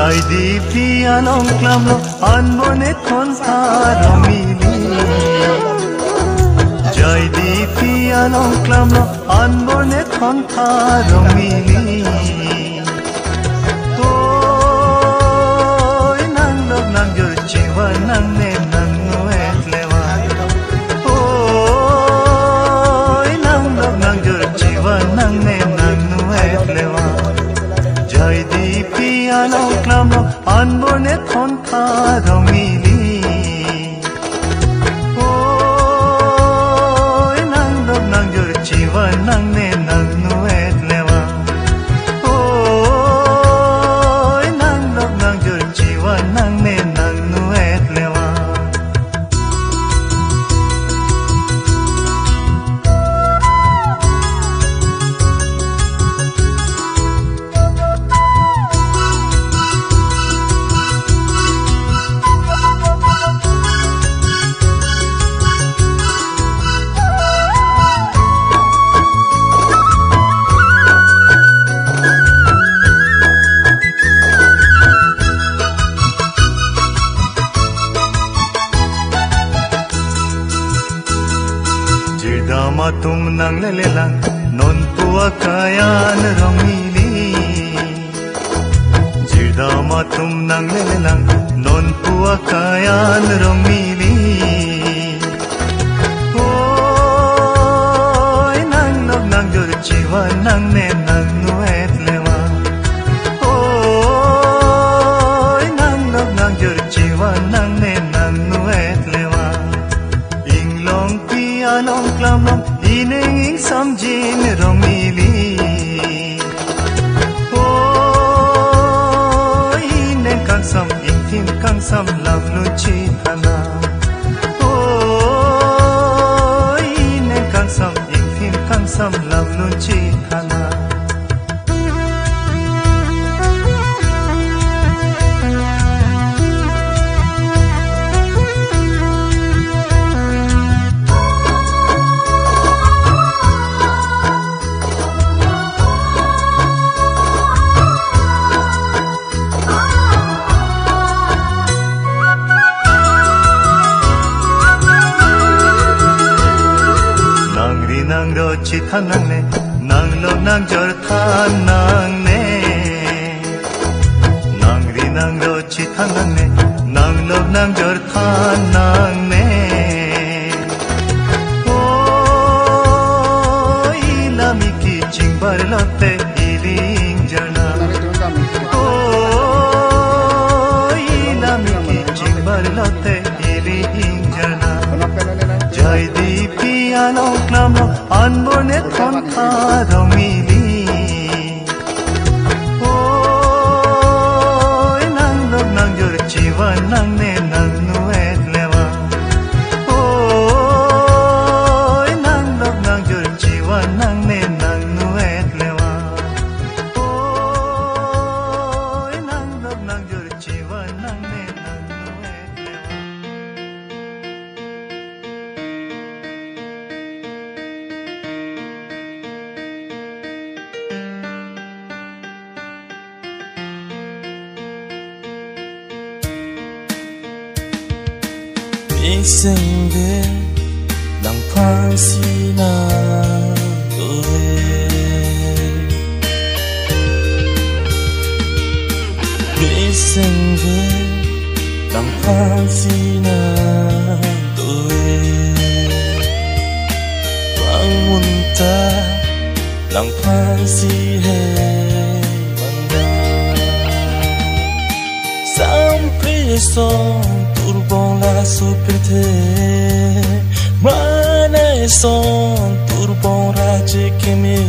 Jai di pianong klamlo anmone kontaro mili. Jai di pianong klamlo anmone kontaro mili. Toy nang log nang gerchiwa nang ne nang noet lewa. Toy nang log nang gerchiwa nang ne nang noet lewa. Jai di pianong klamlo anmone kontaro mili. Oy nang log nang gerchiwa nang ne nang noet lewa. Oy nang log nang gerchiwa nang ne nang noet lewa. Dama tum nang lelelang non tua kayan romili. Jirdama tum nang lelelang non tua kayan romili. Oy nang nog nang gerchiwa nang ne nang nuet lewa. Oy nang nog nang gerchiwa nang ne nang nuet lewa. Inglong pianong klamlong ineng samjin romili. Oh ineng kang sam ingtim kang sam lavlu chithana. Oh ineng kang sam ingtim kang sam lavlu chithana. Nang do chithan nang ne nang lo nang jor than nang ne. Nang ri nang do chithan nang ne nang lo nang jor than nang ne. Oh ilami ki jingbar lote iling jana. Oh ilami ki jingbar lote iling jana. Jai di pianong klamlo anmone kontaro mili. Oy nang log nang gerchiwa nang ne nang nuet lewa. Oy nang log nang gerchiwa nang ne nang nuet lewa. Oy nang log nang gerchiwa nang ne nang nuet lewa. Isengde lang pasina doe. Isengde lang pasina doe. Wangunta lang pasihe manda. Sampai song turbong la superte mana son turbong raje kimi.